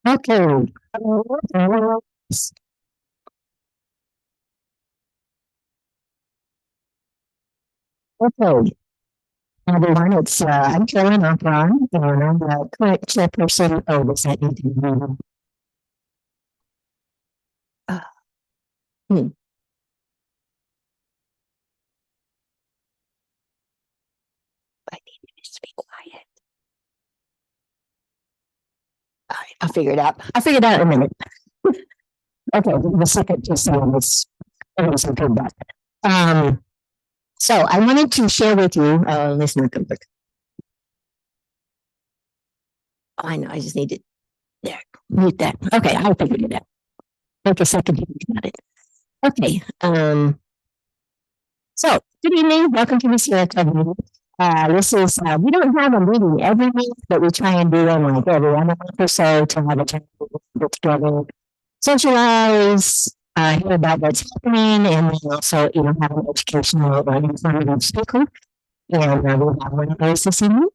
Okay. Okay, everyone, I'm Carolyn Opron, and I'm the current chairperson of the St. Anthony meeting. Uh, hmm, I need you to be quiet. All right, I'll figure it out. I'll figure it out in a minute. Okay, the second just was okay back. Um, so I wanted to share with you, listen, oh, I know, I just need to, there, mute that. Okay, I figured it out. Take a second to think about it. Okay, so, good evening. Welcome to the Sierra Club meeting. We don't have a meeting every week, but we try and do them like every other month or so to have a chance to get together, socialize, hear about what's happening, and then also, have an educational or informative speaker. And we'll have one of those this evening.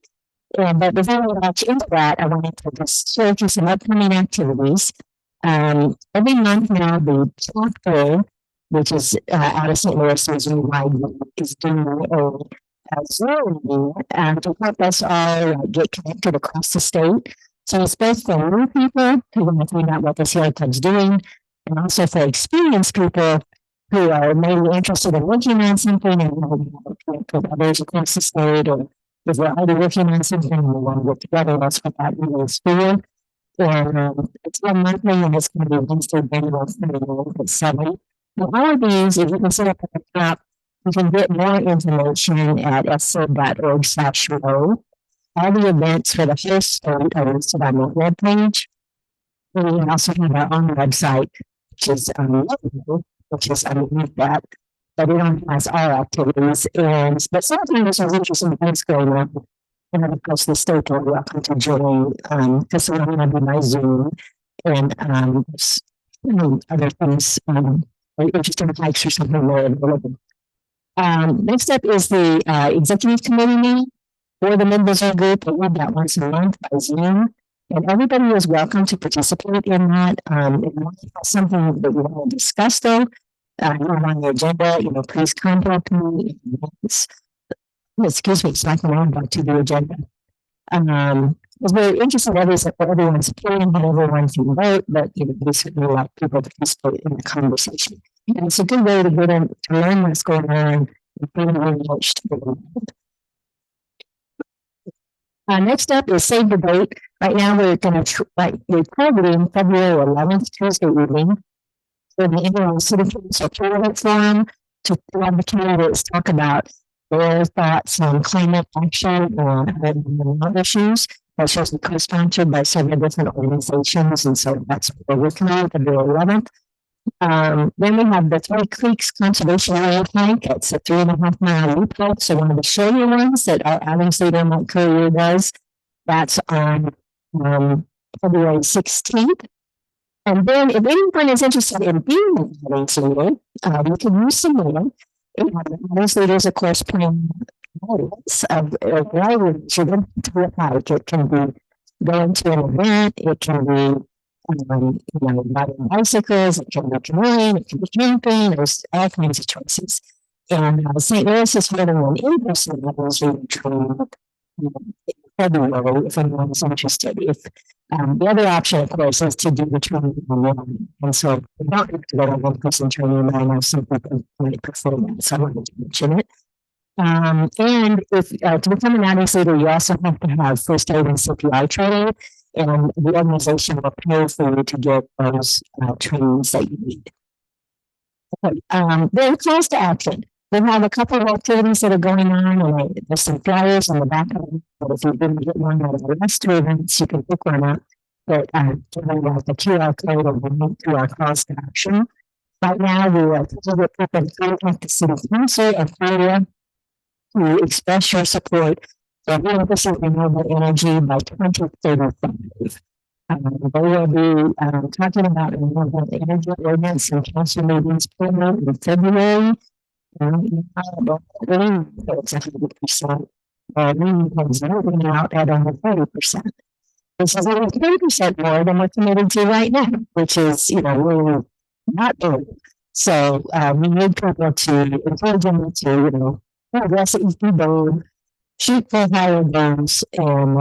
But before we launch into that, I wanted to just share with you some upcoming activities. Every month now, the chapter, which is out of St. Louis, is doing a Zoom meeting to help us all get connected across the state. So it's both for new people who want to find out what the Sierra Club's doing, and also for experienced people who are maybe interested in working on something and want to connect with others across the state, or if we're already working on something and we want to get together, that's what that meeting is for. And it's one monthly, and it's going to be Wednesday, January 29th at 7. Now, all of these, if you can set up at the top, you can get more information at sc.org/row. All the events for the whole state are listed on the webpage. We also have our own website, which is underneath that, but it only has our activities. But sometimes there's interesting things going on. And then, of course, the state are welcome to join, because we're going to be my Zoom and other things, or interesting hikes or something there. Next up is the executive committee meeting for the Mid-Missouri group. We have that once a month by Zoom. And everybody is welcome to participate in that. If you want something that you want to discuss, though, you're on the agenda, please contact me. Excuse me, it's not going back to the agenda. It's very interesting, obviously, for everyone's opinion, and everyone can vote, but we certainly like people to participate in the conversation. And it's a good way to get in, to learn what's going on and find a reach to the next up is Save the Date. Right now, we're going to we're targeting February 11th, Tuesday evening, for the annual City Council Candidate Forum to have the candidates talk about their thoughts on climate action and other issues. That's just co-sponsored by several different organizations, and so that's what we're working on February 11th. Then we have the Three Creeks Conservation Area Hike. It's a 3.5 mile loop hike. So one of the shorter ones that our Adams leader, Mike Courier, does. That's on February 16th. And then if anyone is interested in being an Adams leader, you can use some more. Adams leaders, of course, playing roles of language. You don't have to hike. It can be going to an event. It can be riding bicycles, it can be canoeing, it can be camping, there's all kinds of choices. And St. Louis is holding an in-person levels reading training in February if anyone's interested. If the other option, of course, is to do the training online. And so we don't have to go to one-person training. I know some people might prefer that, so I wanted to mention it. And if to become an Adams leader, you also have to have first aid and CPR training, and the organization will pay for you to get those trainings that you need. Okay, then calls to action. We have a couple of activities that are going on, and there's some flyers on the back of them. But if you didn't get one out of the last two events, you can pick one up. But giving the QR code or the link to our calls to action. Right now, we are people to contact the city council of Florida to express your support for 100% renewable energy by 2035. They will be talking about renewable energy ordinance and council meetings program in February. It's 100%. Wind is moving out at only 30%. This is only 10% more than we're committed to right now, which is, really not good. So we need people to encourage them to, aggressively be bold, shoot for higher goals, and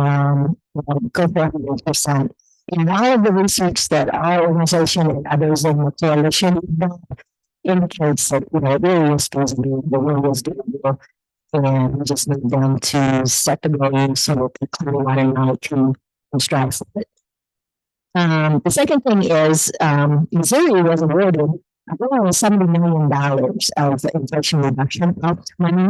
go for 100%. And all of the research that our organization and others in the coalition have done indicates that, it really is feasible, the world is doable, and we just need them to set the goal so that the clear water night can strive for it. The second thing is Missouri was awarded around $70 million of Inflation Reduction Act money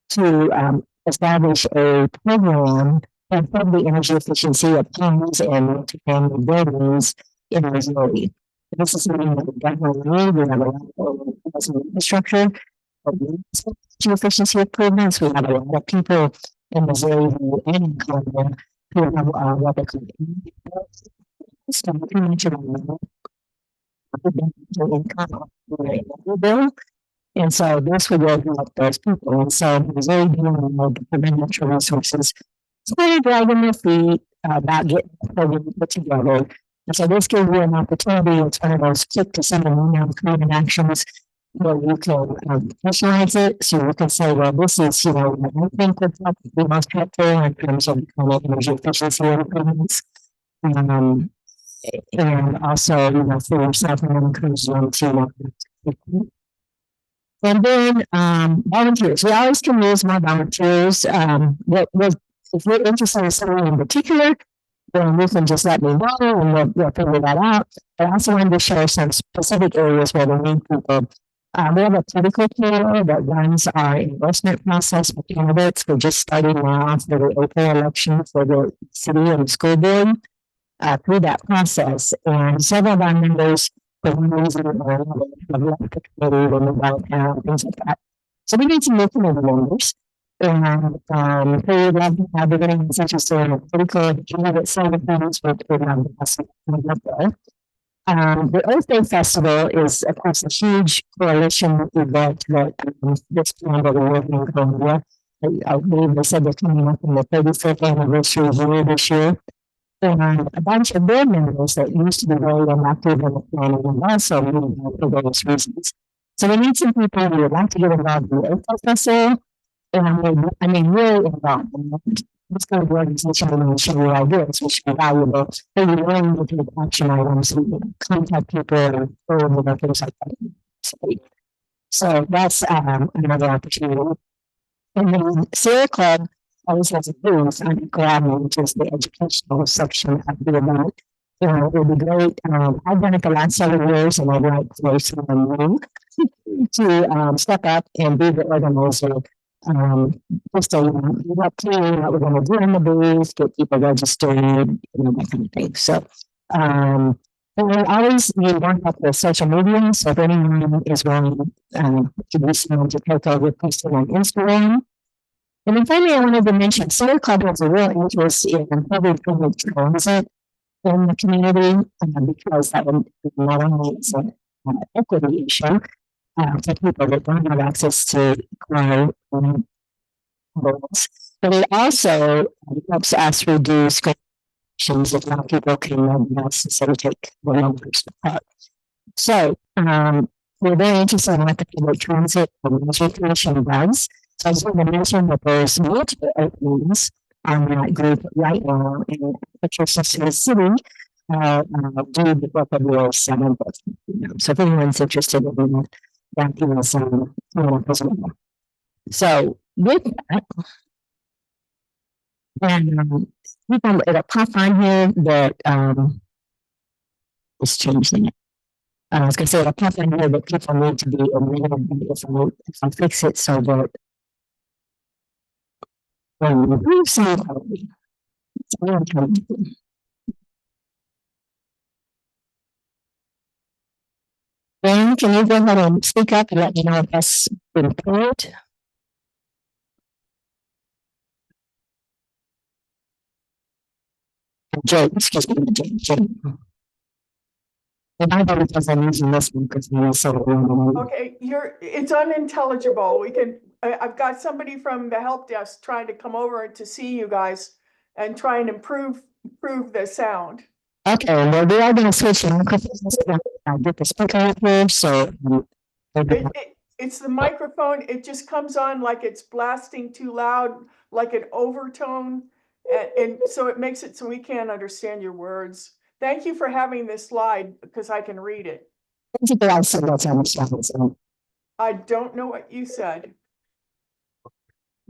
to establish a program to improve the energy efficiency of homes and multifamily buildings in Missouri. This is something that we definitely need. We have a lot of infrastructure, energy efficiency improvements. We have a lot of people in Missouri and in Columbia who have what they call income. And so this would really help those people. And so Missouri doing the Department of Natural Resources started dragging their feet about getting the program put together. And so this gives you an opportunity. It's one of those click to send an email climate actions where you can personalize it. So you can say, well, this is, what I think would be most helpful in terms of energy efficiency improvements. And also, for yourself and encourage them to and then volunteers. We always can use more volunteers. If you're interested in someone in particular, then you can just let me know and we'll figure that out. I also wanted to share some specific areas where we need people. We have a political panel that runs our endorsement process for candidates. We're just starting now for the April election for the city and school board through that process. And several of our members, for one reason or another, have left the committee when we out town, things like that. So we need some new committee members. And we would love to have everybody who's interested in a political candidate side of things, but we'd love to have some coming up there. The Earth Day Festival is, of course, a huge coalition event that this plan that we're working in Columbia. I believe they said they're coming up in the 35th anniversary year this year. And a bunch of board members that used to be very active in the planning and also moved out for various reasons. So we need some people who would like to get involved in the Earth Day Festival. And really involved. This kind of organization will show you ideas, which should be valuable. Maybe willing to take action items and contact people and things like that. So that's another opportunity. And then Sierra Club always has a booth on Gladman, which is the educational section of the event. It would be great. I've done it the last several years, and I'd like for someone new to step up and be the organizer. Just to what we're going to do in the booth, get people registered, that kind of thing. So, and we always need more help with social media. So if anyone is willing to do someone to take over posting on Instagram. And then finally, I wanted to mention Sierra Club has a real interest in public transit in the community because that would not only is an equity issue, for people that don't have access to car but it also helps us reduce conditions if more people can necessarily take the numbers apart. So we're very interested in what the public transit administration does. So I just want to mention that there's multiple openings on that group right now in Patricia City due the book of Rule 7. So if anyone's interested in that is as well. So with that, and it'll pop on here that let's change that. I was going to say it'll pop on here that people need to be admitted if I fix it so that improve sound quality. Dan, can you go ahead and speak up and let me know if that's been put? Jay, excuse me, Jay. And I know because I'm using this one because I'm so okay, it's unintelligible. I've got somebody from the help desk trying to come over to see you guys and try and improve prove the sound. Okay, well, we are going to switch the microphones. I get the speaker up here, so. It's the microphone. It just comes on like it's blasting too loud, like an overtone. And so it makes it so we can't understand your words. Thank you for having this slide because I can read it. I don't know what you said.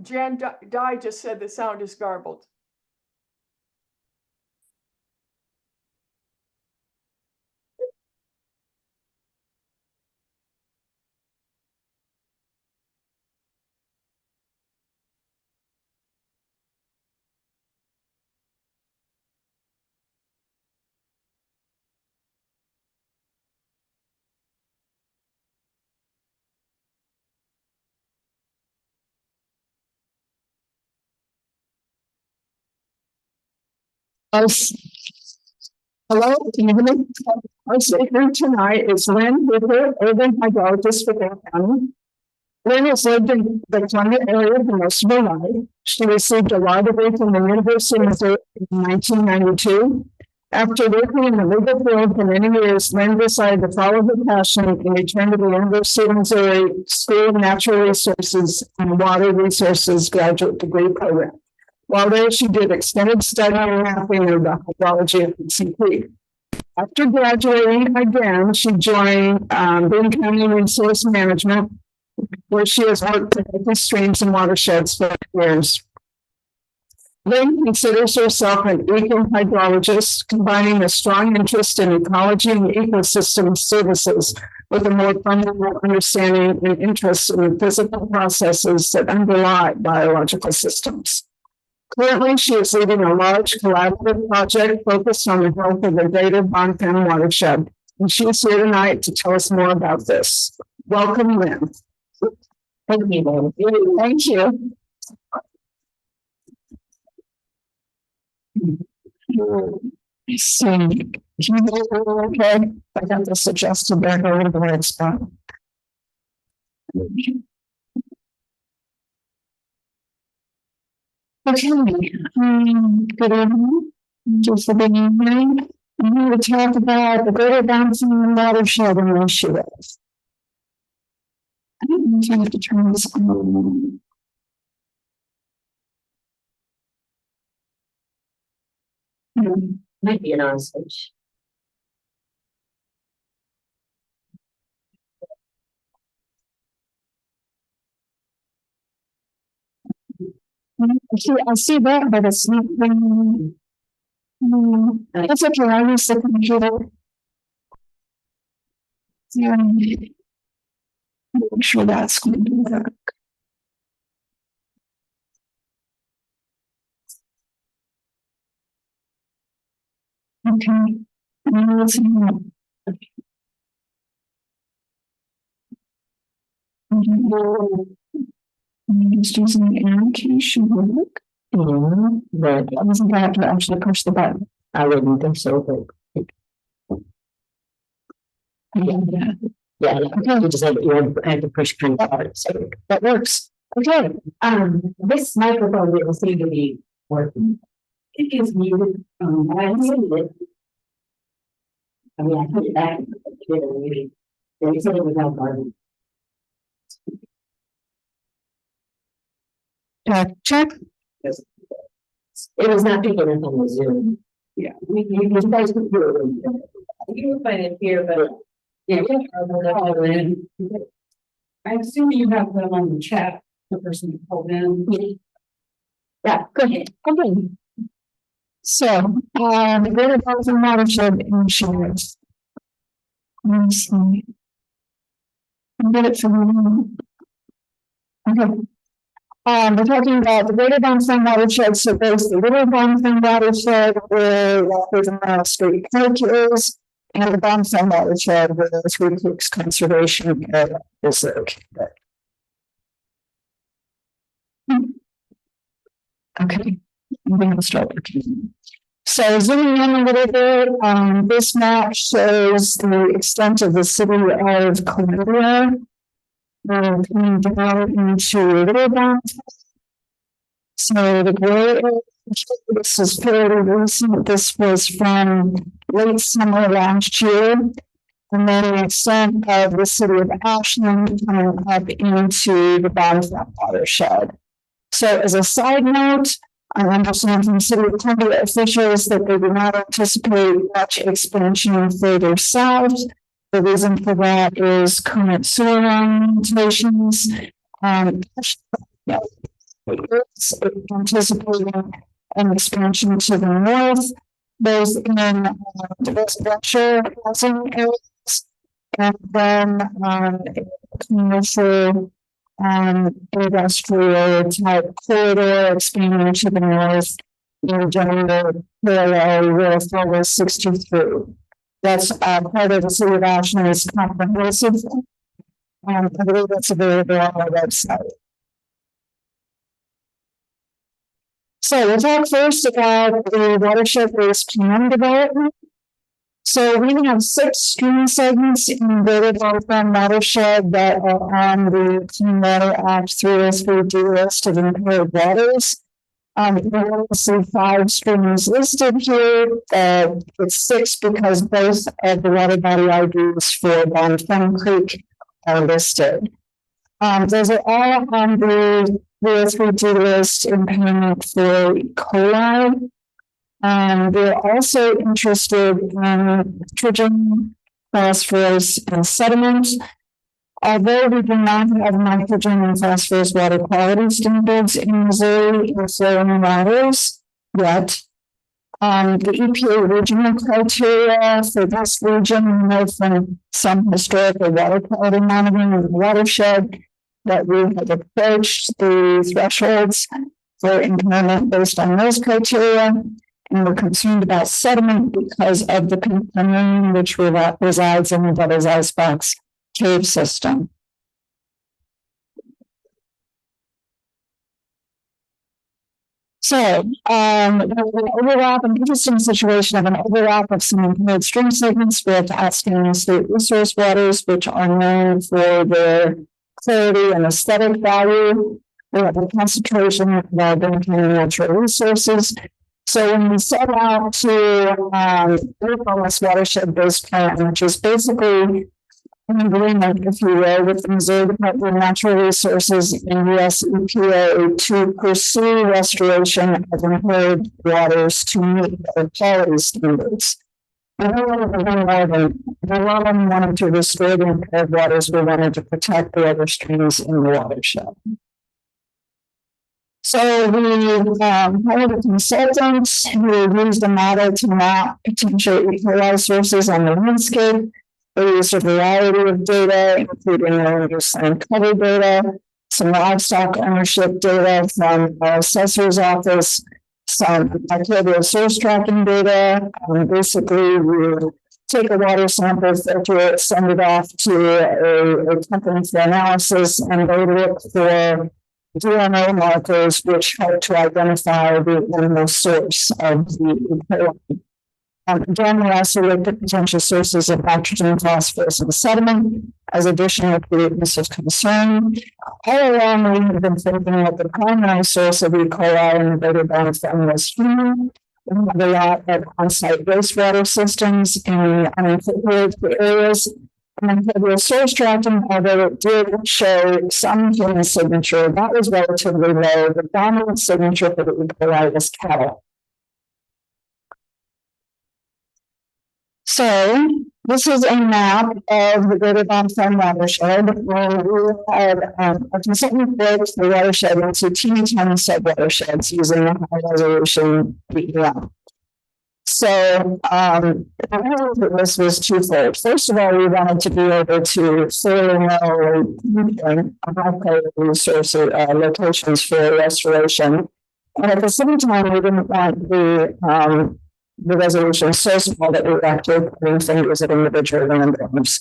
Jan Dye just said the sound is garbled. Hello, can you hear me? Our speaker tonight is Lynne, urban hydrologist for Bonne Femme. Lynne has lived in the Columbia area for most of her life. She received a law degree from the University of Missouri in 1992. After working in the legal field for many years, Lynne decided to follow her passion and return to the University of Missouri School of Natural Resources and Water Resources graduate degree program. While there, she did extended study and mapping of the hydrology of Hickson Creek. After graduating again, she joined Boone County Resource Management, where she has worked with streams and watersheds for years. Lynne considers herself an eco-hydrologist, combining a strong interest in ecology and ecosystem services with a more fundamental understanding and interest in the physical processes that underlie biological systems. Currently, she is leading a large collaborative project focused on the health of the greater Bonne Femme watershed, and she is here tonight to tell us more about this. Welcome, Lynne. Thank you. Thank you. See, can you hear me okay? I got this adjusted back over to the right spot. Okay, good evening. Just for being here. I'm here to talk about the Greater Bonne Femme Watershed Initiative. I don't know if I have to turn this on. Might be an on switch. I see that, but it's not. That's okay. I use the computer. Yeah. Make sure that's going to work. Okay. Just using the arrow key should work. Yeah, but I wasn't going to have to actually push the button. I wouldn't think so, but. Yeah. Yeah, okay. You just have to push kind of hard, so that works. Okay. This microphone will seem to be working. It is muted. I muted it. I mean, I put it back. They said it was out garden. Check. Yes. It was not picking up on the Zoom. Yeah, you guys can do it. You can find it here, but yeah, I assume you have them on the chat. The person who called in. Yeah, go ahead. Okay. So, the Greater Bonne Femme Watershed Initiative. Let me see. I'll get it from okay. We're talking about the Greater Bonne Femme Watershed. So there's the Little Bonne Femme Watershed where Walker's and State Park is, and the Bonne Femme Watershed where the Three Creeks Conservation Area is located. Okay, I'm going to start working. So zooming in a little bit, this map shows the extent of the city of Columbia. Coming down into Little Bonne. So the gray This is fairly recent. This was from late summer last year. And then the extent of the city of Ashland coming up into the Bonne Femme watershed. So as a side note, I understand from City of Columbia officials that they do not anticipate much expansion further south. The reason for that is current sewer line limitations. It's anticipating an expansion to the north, both in the residential housing areas and then commercial industrial type corridor expanding to the north in general parallel with Highway 63. That's part of the City of Ashland's comprehensive. I believe that's available on our website. So we'll talk first about the watershed-based plan development. So we have 6 stream segments in the Bonne Femme watershed that are on the Clean Water Act 303D list of impaired waters. You will see 5 streams listed here. It's 6 because both of the water body IDs for Bonne Femme Creek are listed. Those are all on the 303D list in payment for E. coli. We're also interested in nitrogen, phosphorus, and sediment. Although we do not have nitrogen and phosphorus water quality standards in Missouri or flowing waters yet, the EPA regional criteria for this region, we know from some historical water quality monitoring in the watershed that we have approached the thresholds for impairment based on those criteria. And we're concerned about sediment because of the contaminant which resides in the Devil's Icebox cave system. So, an interesting situation of an overlap of some impaired stream segments with outstanding state resource waters, which are known for their clarity and aesthetic value. We have a concentration of natural resources. So when we set out to work on this watershed-based plan, which is basically an agreement, if you will, with the Missouri Department of Natural Resources and US EPA to pursue restoration of impaired waters to meet their quality standards. We wanted to restore the impaired waters. We wanted to protect the other streams in the watershed. So we hired a consultant who used a model to map potential E. coli sources on the landscape. We used a variety of data, including land use and cover data, some livestock ownership data from our assessor's office, some microbial source tracking data. Basically, we take a water sample, filter it, send it off to a company for analysis, and they look for DNA markers which help to identify the animal source of the E. coli. Again, we also looked at potential sources of nitrogen, phosphorus, and sediment as additional pollutants of concern. All along, we have been thinking that the primary source of E. coli in the greater Bonne Femme was human. We have a lot of on-site wastewater systems in unincorporated areas. And the source tracking, although it did show some human signature, that was relatively low. The dominant signature for the E. coli was cattle. So this is a map of the greater Bonne Femme watershed, where we had a consultant break the watershed into teeny tiny sub-watersheds using a high-resolution DEM. So the reason for this was twofold. First of all, we wanted to be able to thoroughly know high-quality resource locations for restoration. And at the same time, we didn't want the resolution so small that we were actually putting fingers at individual landowners.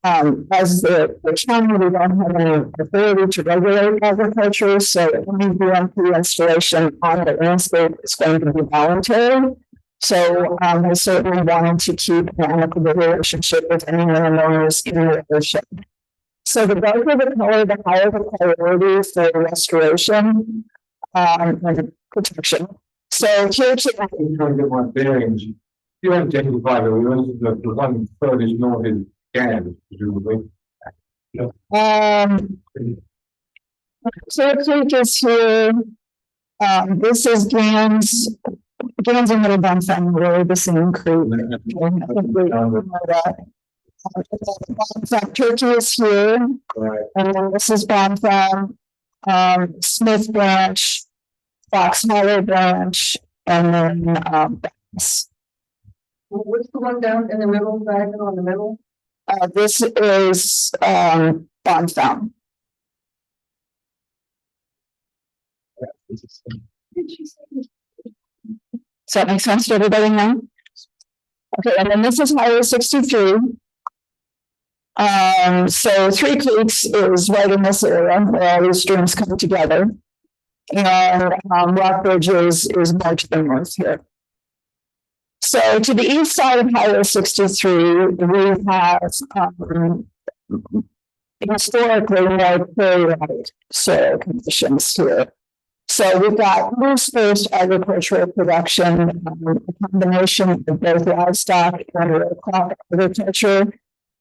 As the county, we don't have any authority to regulate agriculture, so any BMP installation on the landscape is going to be voluntary. So we certainly wanted to keep an amicable relationship with any landowners in the watershed. So the darker the color, the higher the priority for restoration and protection. So here's I'm trying to get my bearings. You haven't taken by the wheels, the one furthest north is Gans, presumably. Clear Creek is here. This is Gans. Gans and Little Bonne Femme were the same creek. Bonne Femme Turkey is here. Right. And then this is Bonne Femme, Smith Branch, Fox Hollow Branch, and then Bass. What's the one down in the middle, diagonal in the middle? This is Bonne Femme. Does that make sense to everybody now? Okay, and then this is Highway 63. So Three Creeks is right in this area where all these streams come together. And Rockbridge is more to the north here. So to the east side of Highway 63, we have historically more chloride soil conditions here. So we've got loose first agricultural production, a combination of both livestock and crop agriculture.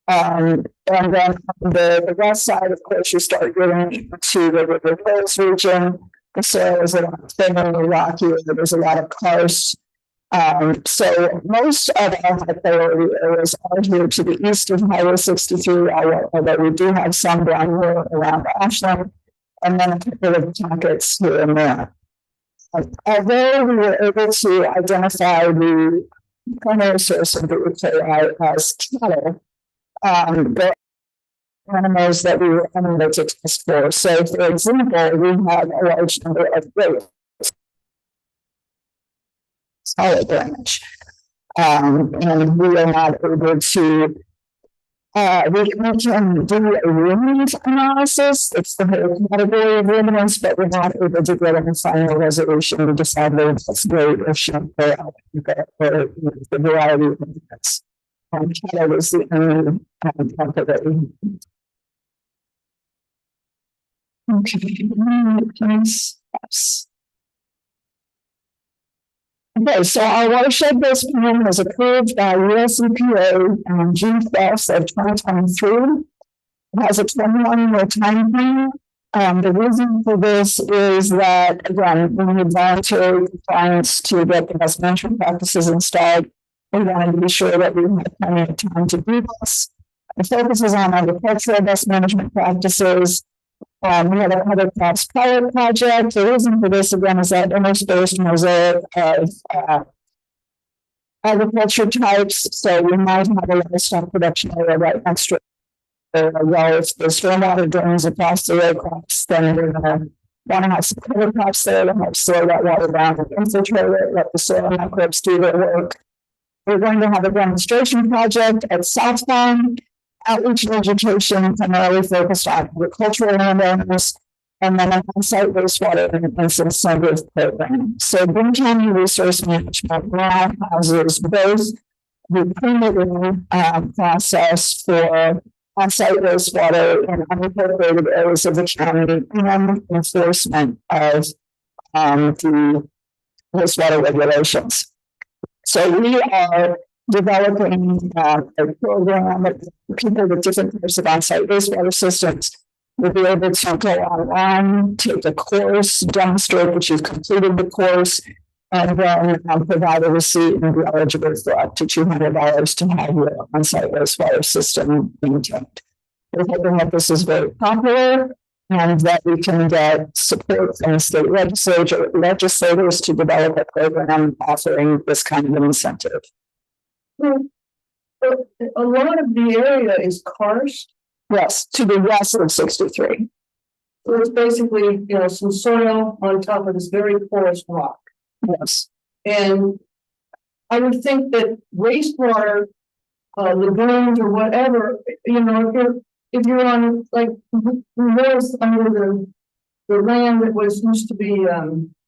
And then on the west side, of course, you start getting into the River Hills region. The soil is a lot thinner, rocky, there's a lot of karst. So most of our high priority areas are here to the east of Highway 63, although we do have some down here around Ashland, and then a couple of pockets here and there. Although we were able to identify the primary source of the EKI as cattle, there are animals that we were unable to test for. So, for example, we have a large number of goats. Solid damage. And we are not able to we can do a ruminant analysis. It's the whole category of ruminants, but we're not able to get a final resolution to decide whether it's goat or sheep or the variety of ruminants. Cattle is the only part of it. Okay, okay, so our watershed-based plan was approved by US EPA on June 12th of 2023. It has a 21-year time frame. The reason for this is that, again, we need voluntary compliance to get the best management practices installed. We wanted to be sure that we had plenty of time to do this. The focus is on agricultural best management practices. We had a cover crops pilot project. The reason for this, again, is that interspersed mosaic of agriculture types. So we might have a livestock production area right next to it. Well, if the stormwater drains across the row crops, then we're going to want to have some cover crops there to help slow that water down and infiltrate it, let the soil microbes do their work. We're going to have a demonstration project at South Farm. Outreach and education primarily focused on agricultural landowners, and then an on-site wastewater and incentive program. So Boone County Resource Management now houses both the permitting process for on-site wastewater in unincorporated areas of the county and enforcement of the wastewater regulations. So we are developing a program that people with different types of on-site wastewater systems will be able to go online, take a course, demonstrate that you've completed the course, and then provide a receipt and be eligible for up to $200 to have your on-site wastewater system maintained. We're hoping that this is very popular and that we can get support from the state legislators to develop a program offering this kind of an incentive. A lot of the area is karst. Yes, to the west of 63. So it's basically, some soil on top of this very porous rock. Yes. And I would think that wastewater, lagoons or whatever, if you're on like north under the land that was used to be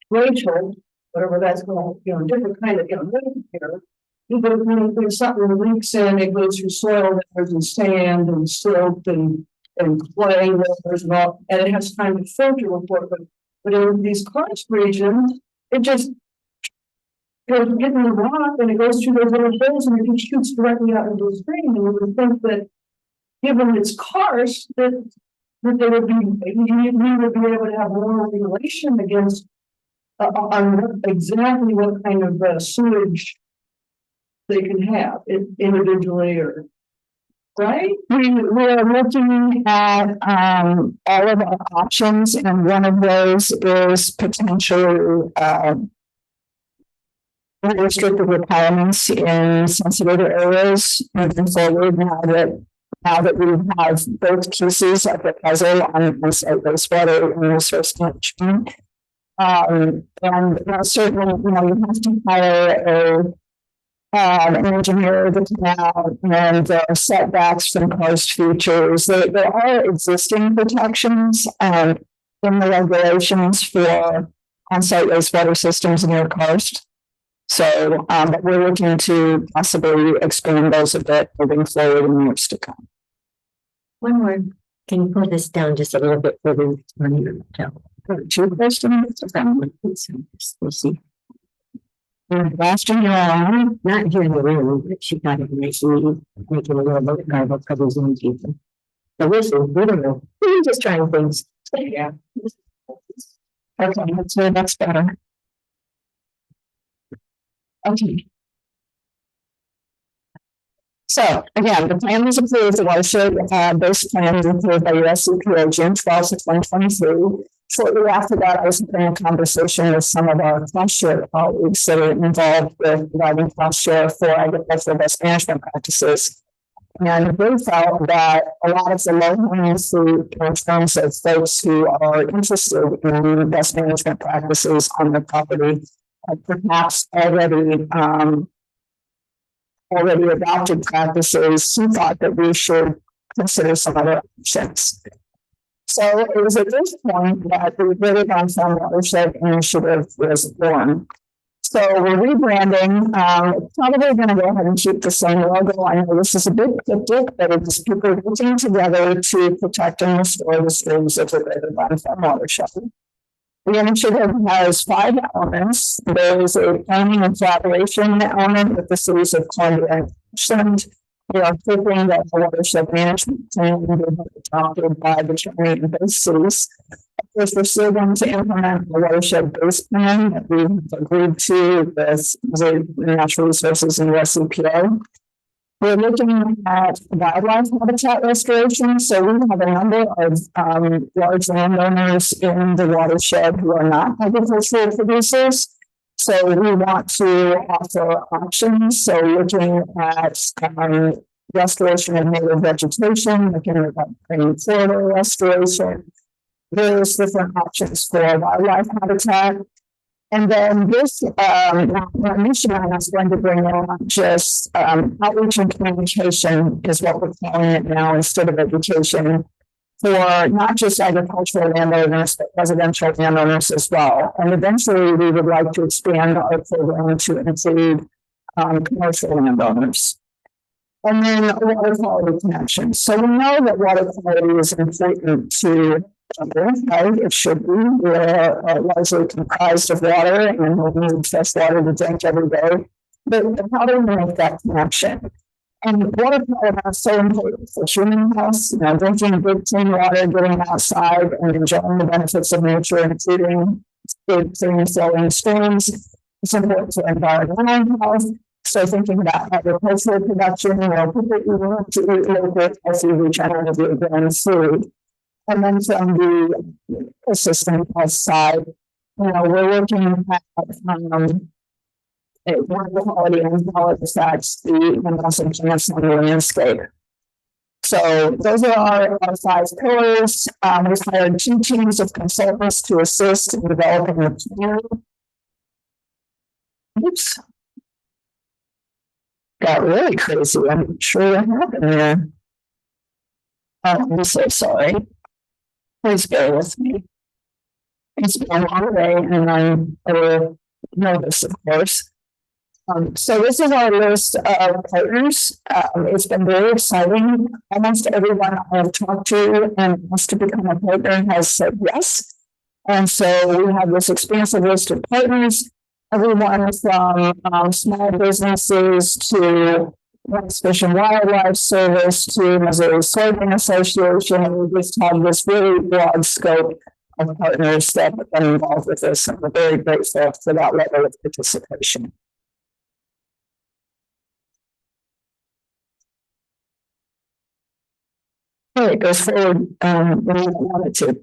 glacial, whatever that's called, different kind of here. When there's something that leaks in, it goes through soil layers and sand and silt and clay layers and all, and it has time to filter before. But in these karst regions, it just goes hitting the rock and it goes through those little holes and it shoots directly out into the stream. And you would think that, given its karst, that they would be, we would be able to have more regulation against on exactly what kind of sewage they can have individually or right. We're looking at all of our options, and one of those is potentially restricted requirements in sensitive areas moving forward now that we have both pieces of the puzzle on wastewater and resource management. And certainly, you have to hire an engineer the canal and the setbacks from karst features. There are existing protections in the regulations for on-site wastewater systems near karst. So, but we're looking to possibly expand those a bit moving forward in years to come. One more. Can you pull this down just a little bit further? Two questions. We'll see. Last year, Not here in the room, but she got it making a little bit garbled for those young people. So listen, we don't know. We're just trying things. Yeah. Okay, that's better. Okay. So again, the plan was approved, the watershed based plan was approved by US EPA June 12th of 2023. Shortly after that, I was having a conversation with some of our cost share colleagues that are involved with providing cost share for agricultural best management practices. And they felt that a lot of the low-hanging fruit in terms of folks who are interested in best management practices on their property perhaps already adopted practices. Who thought that we should consider some other options. So it was at this point that the Bonne Femme Watershed initiative was born. So we're rebranding. Probably going to go ahead and keep the same logo. I know this is a bit cryptic, but it's people working together to protect and restore the streams of the Bonne Femme Watershed. The initiative has 5 elements. There is a planning and collaboration element with the cities of Columbia and Hickson. We are hoping that the watershed management plan will be adopted by the county and both cities. Of course, we're still going to implement the watershed-based plan that we agreed to with the natural resources and US EPA. We're looking at wildlife habitat restoration. So we have a number of large landowners in the watershed who are not agricultural producers. So we want to offer options. So looking at restoration of native vegetation, looking at green corridor restoration, various different options for wildlife habitat. And then this mission is going to bring on just outreach and communication is what we're calling it now instead of education for not just agricultural landowners, but residential landowners as well. And eventually we would like to expand our program to include commercial landowners. And then water quality connections. So we know that water quality is important to right? It should be. We're largely comprised of water and we need fresh water to drink every day. But how do we make that connection? And water quality is so important for human health, drinking good clean water, getting outside and enjoying the benefits of nature, including good clean flowing streams. It's important for environmental health. So thinking about agricultural production, people want to eat local, healthy, regenerative, organic food. And then from the ecosystem health side, we're looking at water quality and how it affects the animals and plants on the landscape. So those are our 5 pillars. We've hired 2 teams of consultants to assist in developing the plan. Oops. Got really crazy. I'm not sure what happened there. I'm so sorry. Please bear with me. It's been a long day and I'm a little nervous, of course. So this is our list of partners. It's been very exciting. Almost everyone I have talked to and wants to become a partner has said yes. And so we have this expansive list of partners. everyone from small businesses to West Fish and Wildlife Service to Missouri Soybean Association. We just have this really broad scope of partners that have been involved with this, and we're very grateful for that level of participation. It goes forward when we wanted to.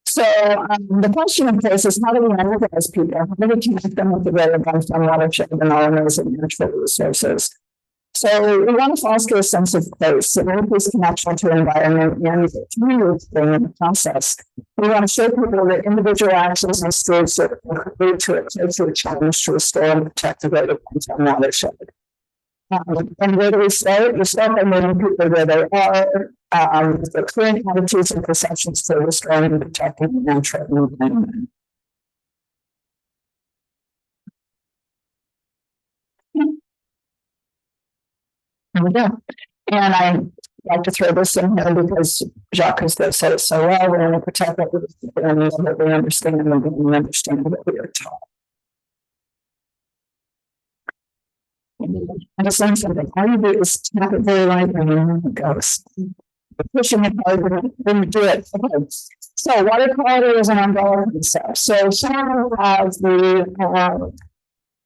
So the question of course is, how do we energize people? How do we connect them with the greater Bonne Femme watershed and all amazing natural resources? So we want to foster a sense of place and increase connection to environment and community in the process. We want to show people that individual actions and steps are contribute to a cultural challenge to restore and protect the greater Bonne Femme watershed. And where do we start? We start by meeting people where they are, the current attitudes and perceptions for restoring and protecting the natural environment. There we go. And I like to throw this in here because Jacques has said it so well. We're going to protect what we understand and we understand what we are taught. I'm just saying something. All you do is tap it very lightly and it goes. Pushing it hard, when you do it. Okay. So water quality is an umbrella concept. So here we have the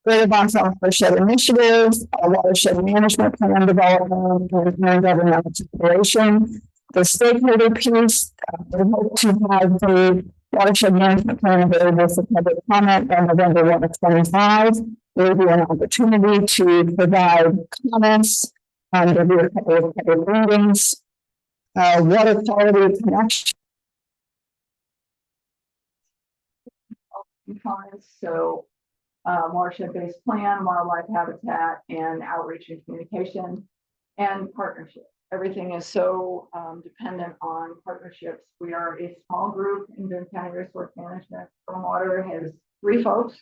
Greater Bonne Femme Watershed Initiative, Watershed Management Plan Development, and Intergovernmental Cooperation. The stakeholder piece, we hope to have the Watershed Management Plan available for public comment on November 1 of 25. There will be an opportunity to provide comments. There will be a couple of public meetings. Water quality connection. So watershed-based plan, wildlife habitat, and outreach and communication, and partnerships. Everything is so dependent on partnerships. We are a small group in Boone County Resource Management. Stormwater has 3 folks,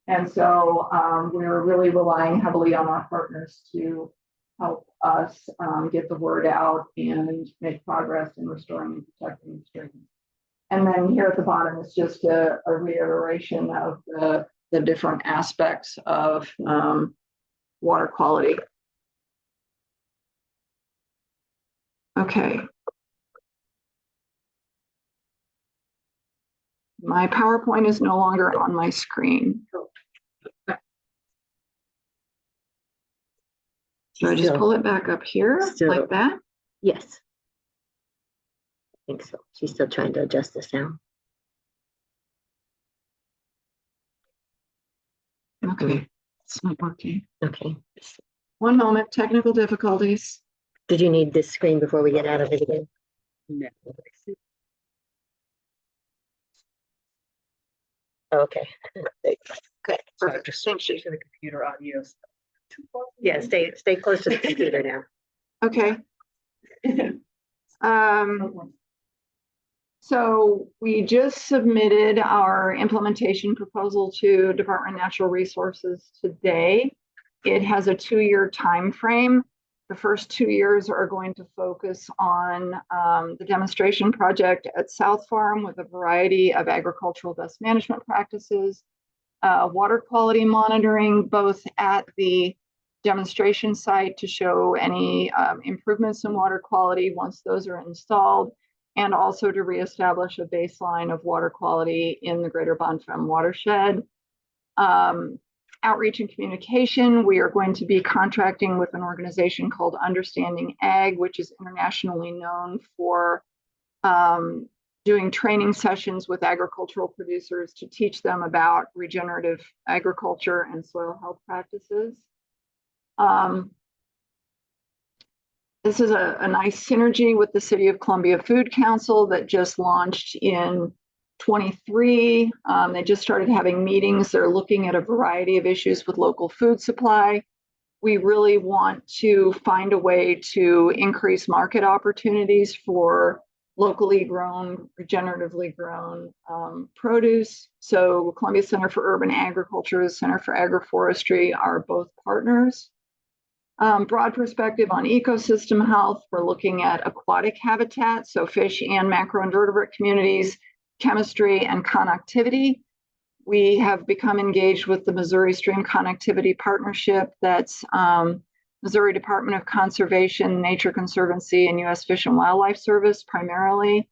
and so we're really relying heavily on our partners to help us get the word out and make progress in restoring and protecting streams. And then here at the bottom is just a reiteration of the different aspects of water quality. Okay. My PowerPoint is no longer on my screen. So I just pull it back up here like that? Yes. I think so. She's still trying to adjust the sound. Okay, it's not working. Okay. One moment, technical difficulties. Did you need this screen before we get out of it again? No. Okay. Okay, perfect. Thank you. The computer audio. Yeah, stay close to the computer now. Okay. So we just submitted our implementation proposal to Department of Natural Resources today. It has a 2-year time frame. The first 2 years are going to focus on the demonstration project at South Farm with a variety of agricultural best management practices, water quality monitoring, both at the demonstration site to show any improvements in water quality once those are installed, and also to reestablish a baseline of water quality in the Greater Bonne Femme watershed. Outreach and communication, we are going to be contracting with an organization called Understanding Ag, which is internationally known for doing training sessions with agricultural producers to teach them about regenerative agriculture and soil health practices. This is a nice synergy with the City of Columbia Food Council that just launched in 23. They just started having meetings. They're looking at a variety of issues with local food supply. We really want to find a way to increase market opportunities for locally grown, regeneratively grown produce. So Columbia Center for Urban Agriculture, Center for Agroforestry are both partners. Broad perspective on ecosystem health, we're looking at aquatic habitat, so fish and macroinvertebrate communities, chemistry and connectivity. We have become engaged with the Missouri Stream Connectivity Partnership. That's Missouri Department of Conservation, Nature Conservancy, and U.S. Fish and Wildlife Service primarily.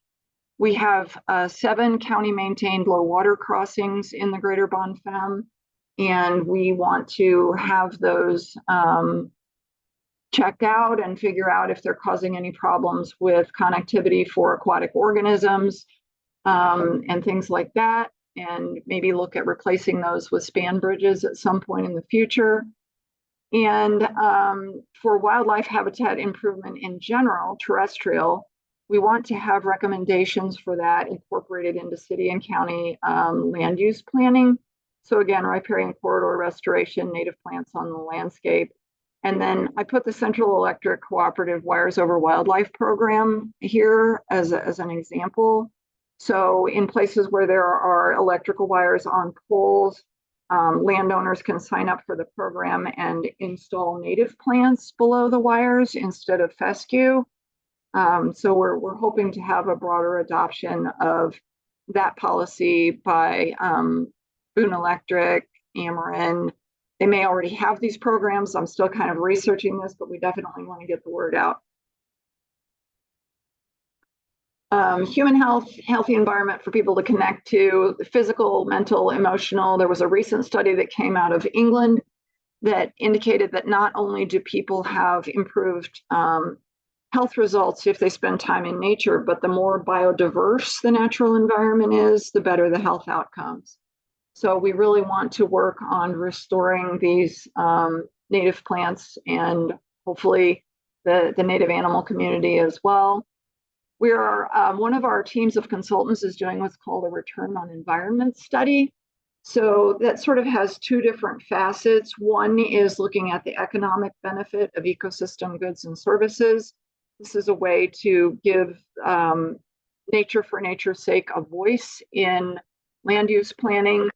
We have 7 county-maintained low water crossings in the greater Bonne Femme, and we want to have those checked out and figure out if they're causing any problems with connectivity for aquatic organisms and things like that, and maybe look at replacing those with span bridges at some point in the future. And for wildlife habitat improvement in general, terrestrial, we want to have recommendations for that incorporated into city and county land use planning. So again, riparian corridor restoration, native plants on the landscape. And then I put the Central Electric Cooperative Wires Over Wildlife program here as an example. So in places where there are electrical wires on poles, landowners can sign up for the program and install native plants below the wires instead of fescue. So we're hoping to have a broader adoption of that policy by Boone Electric, Ameren. They may already have these programs. I'm still kind of researching this, but we definitely want to get the word out. Human health, healthy environment for people to connect to, physical, mental, emotional. There was a recent study that came out of England that indicated that not only do people have improved health results if they spend time in nature, but the more biodiverse the natural environment is, the better the health outcomes. So we really want to work on restoring these native plants and hopefully the native animal community as well. We are, one of our teams of consultants is doing what's called a return on environment study. So that sort of has 2 different facets. One is looking at the economic benefit of ecosystem goods and services. This is a way to give nature for nature's sake a voice in land use planning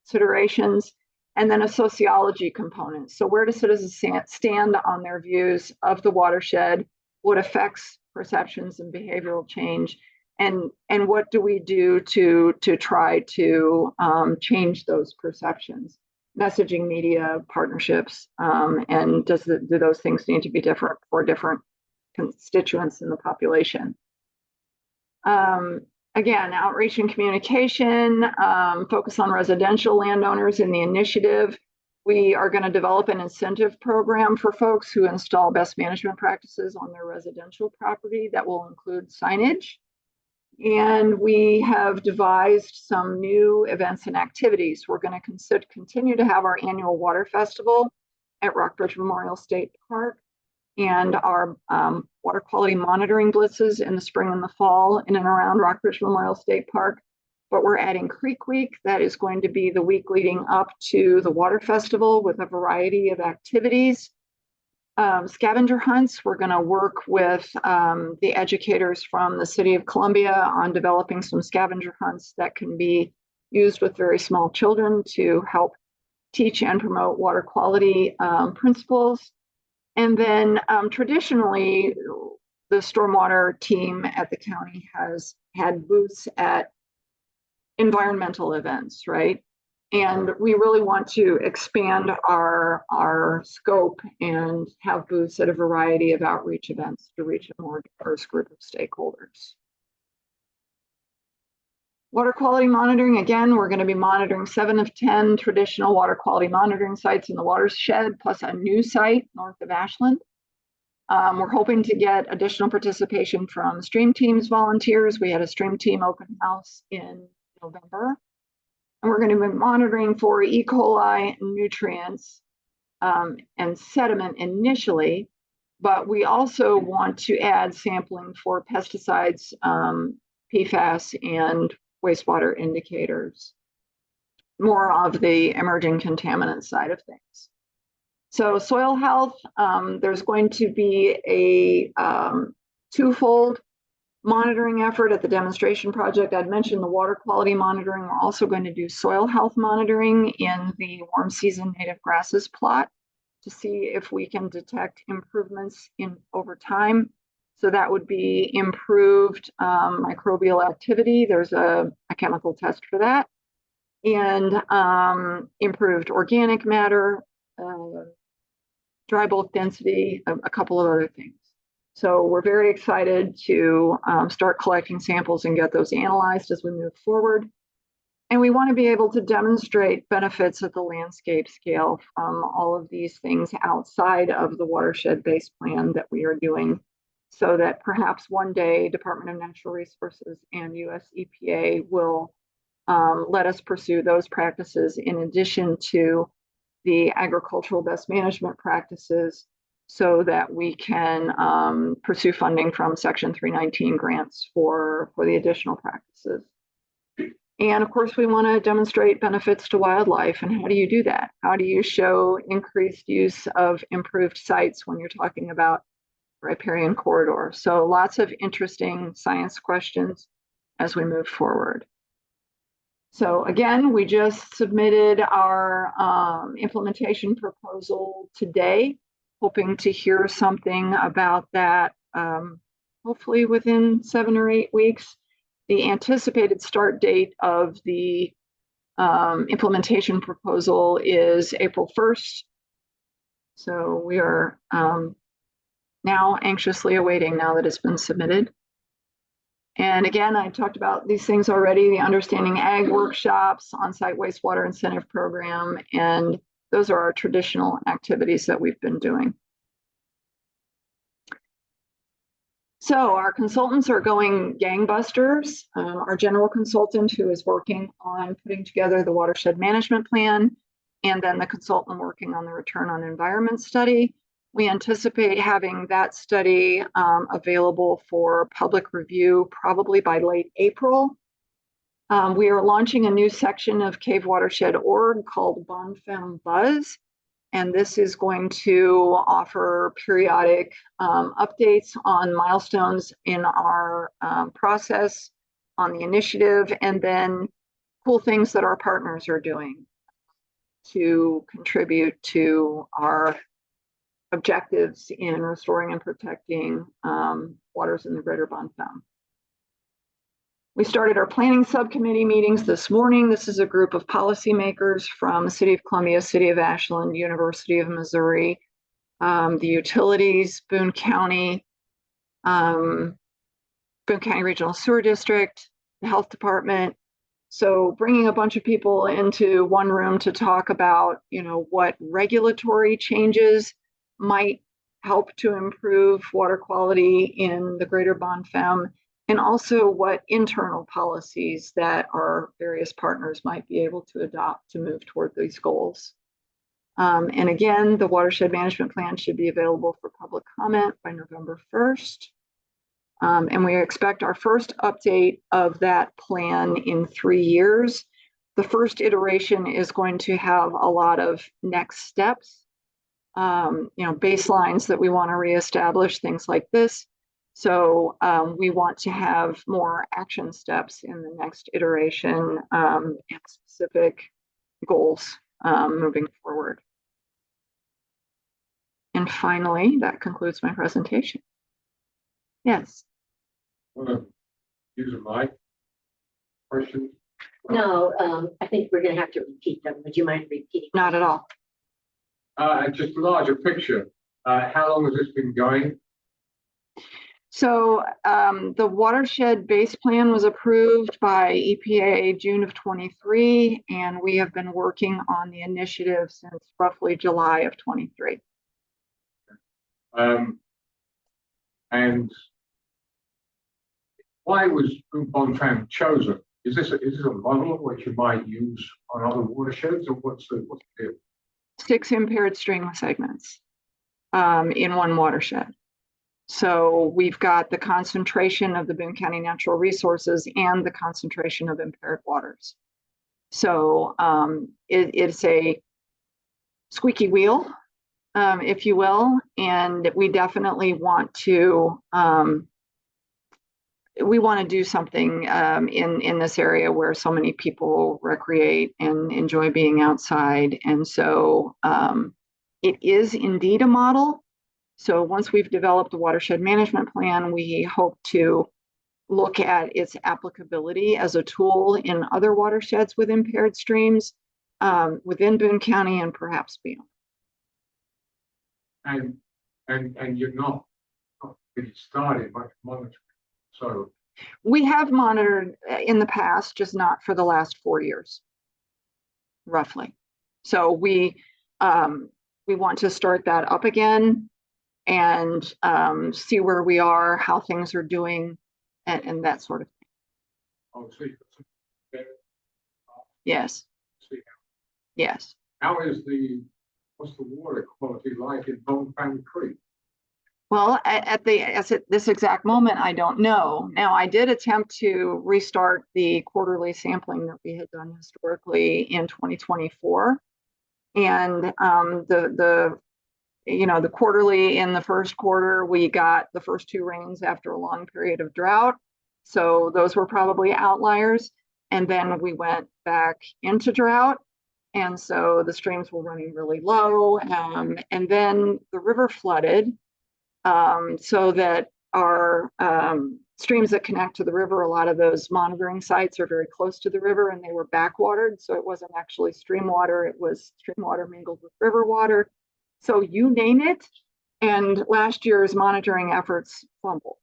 considerations, and then a sociology component. So where do citizens stand on their views of the watershed, what affects perceptions and behavioral change, and what do we do to try to change those perceptions? Messaging, media, partnerships, and do those things need to be different for different constituents in the population? Again, outreach and communication, focus on residential landowners in the initiative. We are going to develop an incentive program for folks who install best management practices on their residential property that will include signage. And we have devised some new events and activities. We're going to continue to have our annual water festival at Rockbridge Memorial State Park, and our water quality monitoring blitzes in the spring and the fall in and around Rockbridge Memorial State Park. But we're adding Creek Week. That is going to be the week leading up to the water festival with a variety of activities. Scavenger hunts, we're going to work with the educators from the City of Columbia on developing some scavenger hunts that can be used with very small children to help teach and promote water quality principles. And then traditionally, the stormwater team at the county has had booths at environmental events, right? And we really want to expand our scope and have booths at a variety of outreach events to reach a more diverse group of stakeholders. Water quality monitoring, again, we're going to be monitoring 7 of 10 traditional water quality monitoring sites in the Watershed, plus a new site north of Ashland. We're hoping to get additional participation from stream teams volunteers. We had a stream team open house in November. And we're going to be monitoring for E. coli, nutrients, and sediment initially, but we also want to add sampling for pesticides, PFAS, and wastewater indicators, more of the emerging contaminant side of things. So soil health, there's going to be a twofold monitoring effort at the demonstration project. I'd mentioned the water quality monitoring. We're also going to do soil health monitoring in the warm season native grasses plot to see if we can detect improvements over time. So that would be improved microbial activity. There's a chemical test for that. and improved organic matter, dry bulk density, a couple of other things. So we're very excited to start collecting samples and get those analyzed as we move forward. And we want to be able to demonstrate benefits at the landscape scale from all of these things outside of the watershed-based plan that we are doing, so that perhaps one day Department of Natural Resources and US EPA will let us pursue those practices in addition to the agricultural best management practices, so that we can pursue funding from Section 319 grants for the additional practices. And of course, we want to demonstrate benefits to wildlife. And how do you do that? How do you show increased use of improved sites when you're talking about riparian corridor? So lots of interesting science questions as we move forward. So again, we just submitted our implementation proposal today, hoping to hear something about that hopefully within 7 or 8 weeks. The anticipated start date of the implementation proposal is April 1st. So we are now anxiously awaiting, now that it's been submitted. And again, I talked about these things already, the Understanding Ag workshops, on-site wastewater incentive program, and those are our traditional activities that we've been doing. So our consultants are going gangbusters. Our general consultant, who is working on putting together the watershed management plan, and then the consultant working on the return on environment study. We anticipate having that study available for public review probably by late April. We are launching a new section of cavewatershed.org called Bonne Femme Buzz. And this is going to offer periodic updates on milestones in our process, on the initiative, and then cool things that our partners are doing to contribute to our objectives in restoring and protecting waters in the greater Bonne Femme. We started our planning subcommittee meetings this morning. This is a group of policymakers from the City of Columbia, City of Ashland, University of Missouri, the utilities, Boone County Regional Sewer District, the Health Department. So bringing a bunch of people into one room to talk about, what regulatory changes might help to improve water quality in the greater Bonne Femme, and also what internal policies that our various partners might be able to adopt to move toward these goals. And again, the watershed management plan should be available for public comment by November 1st. And we expect our first update of that plan in 3 years. The first iteration is going to have a lot of next steps, baselines that we want to reestablish, things like this. So we want to have more action steps in the next iteration and specific goals moving forward. And finally, that concludes my presentation. Yes. Use a mic. Question? No, I think we're gonna have to repeat them. Would you mind repeating? Not at all. Just a larger picture. How long has this been going? So the watershed base plan was approved by EPA June of 23, and we have been working on the initiative since roughly July of 23. And why was Bonne Femme chosen? Is this a model which you might use on other watersheds, or what's the deal? 6 impaired stream segments in one watershed. So we've got the concentration of the Boone County natural resources and the concentration of impaired waters. So it's a squeaky wheel, if you will, and we definitely want to do something in this area where so many people recreate and enjoy being outside. And so it is indeed a model. So once we've developed the watershed management plan, we hope to look at its applicability as a tool in other watersheds with impaired streams within Boone County and perhaps beyond. And you're not really started much monitoring. So We have monitored in the past, just not for the last 4 years, roughly. So we want to start that up again and see where we are, how things are doing, and that sort of thing. I'll see. Yes. See Yes. what's the water quality like in Bonne Femme Creek? Well, at this exact moment, I don't know. Now, I did attempt to restart the quarterly sampling that we had done historically in 2024, and the quarterly in the first quarter, we got the first 2 rains after a long period of drought, so those were probably outliers. And then we went back into drought, and so the streams were running really low, and then the river flooded. So that our streams that connect to the river, a lot of those monitoring sites are very close to the river, and they were backwatered. So it wasn't actually stream water, it was stream water mingled with river water. So you name it, and last year's monitoring efforts fumbled.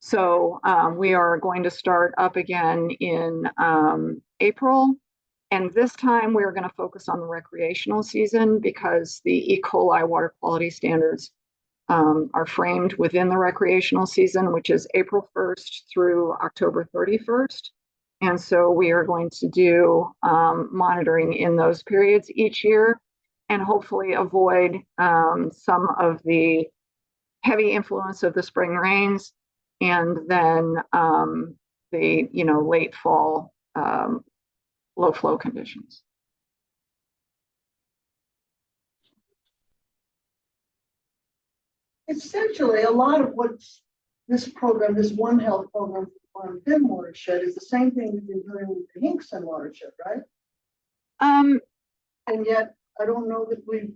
So we are going to start up again in April. And this time we're going to focus on the recreational season because the E. coli water quality standards are framed within the recreational season, which is April 1st through October 31st. And so we are going to do monitoring in those periods each year and hopefully avoid some of the heavy influence of the spring rains and then the late fall low flow conditions. Essentially, a lot of what's this program, this One Health program for Bonne Femme watershed, is the same thing we've been doing with the Hickson watershed, right? And yet, I don't know that we've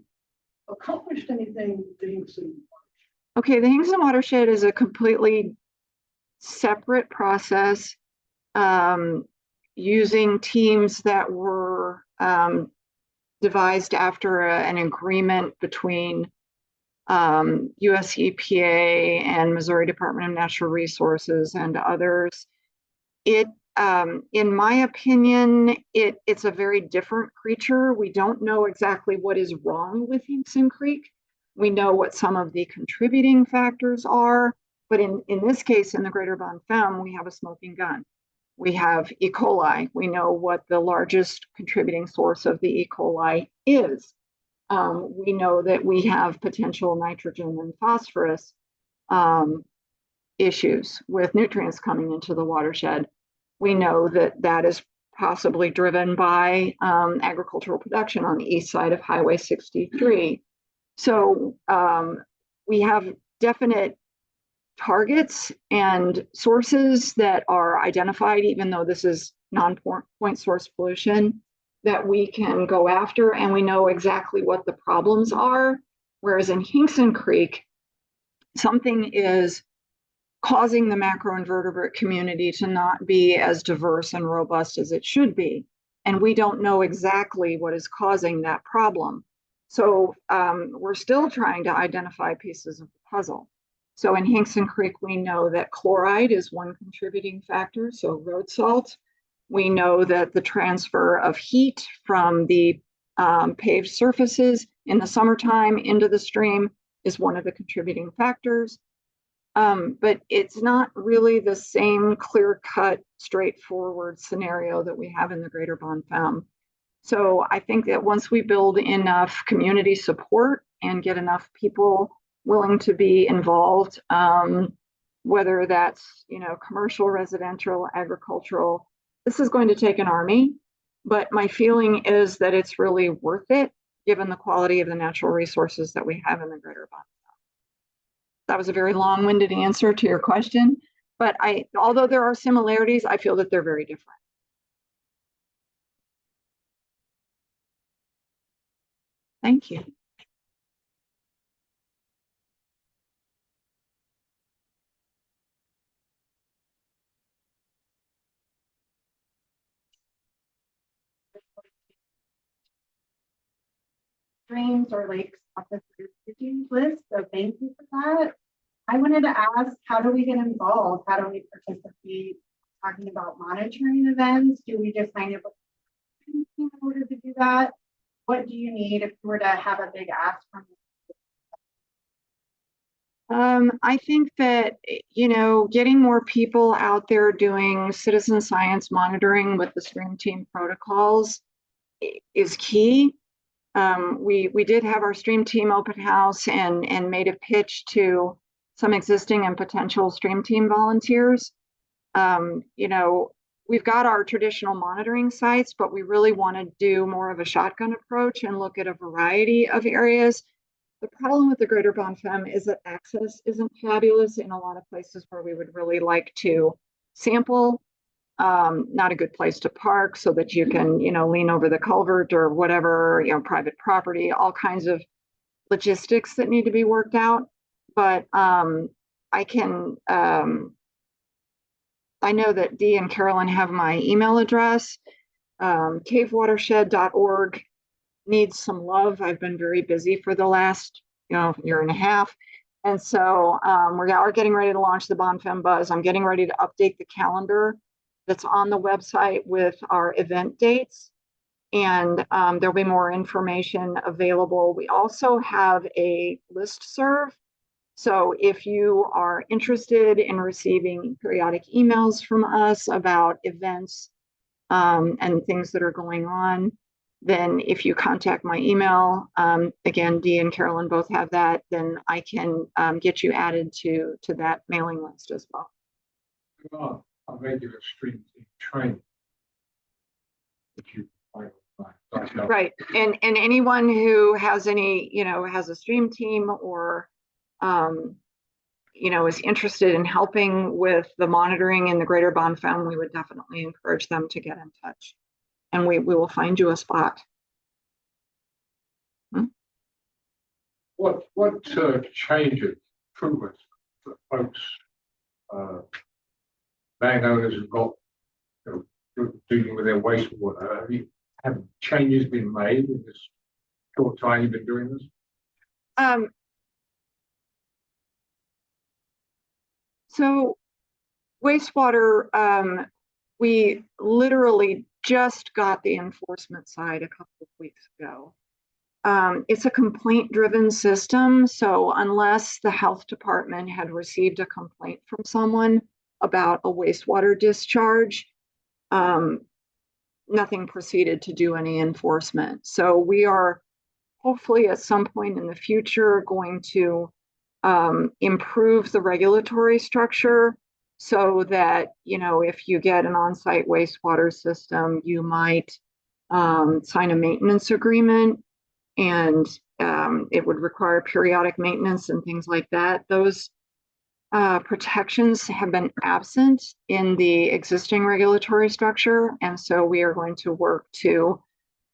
accomplished anything with the Hickson watershed. Okay, the Hickson watershed is a completely separate process using teams that were devised after an agreement between US EPA and Missouri Department of Natural Resources and others. In my opinion, it's a very different creature. We don't know exactly what is wrong with Hickson Creek. We know what some of the contributing factors are, but in this case, in the Greater Bonne Femme, we have a smoking gun. We have E. coli. We know what the largest contributing source of the E. coli is. We know that we have potential nitrogen and phosphorus issues with nutrients coming into the watershed. We know that that is possibly driven by agricultural production on the east side of Highway 63. So we have definite targets and sources that are identified, even though this is non-point source pollution, that we can go after, and we know exactly what the problems are. Whereas in Hickson Creek, something is causing the macroinvertebrate community to not be as diverse and robust as it should be. And we don't know exactly what is causing that problem. So we're still trying to identify pieces of the puzzle. So in Hickson Creek, we know that chloride is one contributing factor, so road salt. We know that the transfer of heat from the paved surfaces in the summertime into the stream is one of the contributing factors. But it's not really the same clear-cut, straightforward scenario that we have in the Greater Bonne Femme. So I think that once we build enough community support and get enough people willing to be involved, whether that's commercial, residential, agricultural, this is going to take an army. But my feeling is that it's really worth it, given the quality of the natural resources that we have in the Greater Bonne Femme. That was a very long-winded answer to your question, but although there are similarities, I feel that they're very different. Thank you. streams or lakes off the to-do list, so thank you for that. I wanted to ask, how do we get involved? How do we participate? Talking about monitoring events, do we just sign up in order to do that? What do you need if you were to have a big ask from I think that, getting more people out there doing citizen science monitoring with the stream team protocols is key. We did have our stream team open house and made a pitch to some existing and potential stream team volunteers. We've got our traditional monitoring sites, but we really want to do more of a shotgun approach and look at a variety of areas. The problem with the Greater Bonne Femme is that access isn't fabulous in a lot of places where we would really like to sample. Not a good place to park so that you can, lean over the culvert or whatever, private property, all kinds of logistics that need to be worked out. But I know that Dee and Carolyn have my email address. Cavewatershed.org needs some love. I've been very busy for the last, year and a half. And so we are getting ready to launch the Bonne Femme Buzz. I'm getting ready to update the calendar that's on the website with our event dates. And there'll be more information available. We also have a listserv. So if you are interested in receiving periodic emails from us about events and things that are going on, then if you contact my email, again, Dee and Carolyn both have that, then I can get you added to that mailing list as well. Well, a regular stream team training. Right, and anyone who has any, has a stream team or is interested in helping with the monitoring in the Greater Bonne Femme, we would definitely encourage them to get in touch, and we will find you a spot. What changes, improvements for folks, landowners who've got, dealing with their wastewater? Have changes been made in this short time you've been doing this? So wastewater, we literally just got the enforcement side a couple of weeks ago. It's a complaint-driven system, so unless the health department had received a complaint from someone about a wastewater discharge, nothing proceeded to do any enforcement. So we are hopefully at some point in the future going to improve the regulatory structure so that, if you get an on-site wastewater system, you might sign a maintenance agreement, and it would require periodic maintenance and things like that. Those protections have been absent in the existing regulatory structure, and so we are going to work to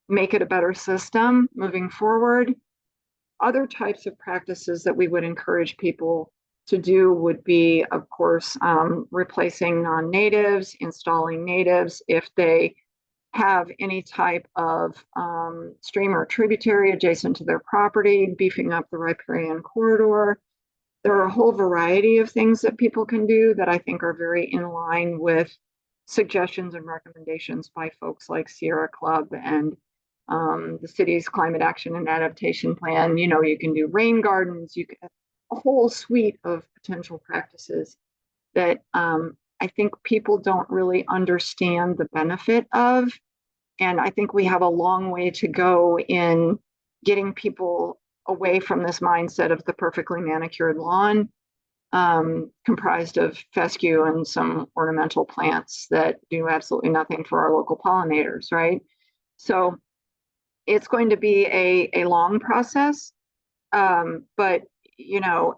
make it a better system moving forward. Other types of practices that we would encourage people to do would be, of course, replacing non-natives, installing natives if they have any type of stream or tributary adjacent to their property, beefing up the riparian corridor. There are a whole variety of things that people can do that I think are very in line with suggestions and recommendations by folks like Sierra Club and the city's climate action and adaptation plan. You can do rain gardens, you can a whole suite of potential practices that I think people don't really understand the benefit of. And I think we have a long way to go in getting people away from this mindset of the perfectly manicured lawn comprised of fescue and some ornamental plants that do absolutely nothing for our local pollinators, right? So it's going to be a long process, but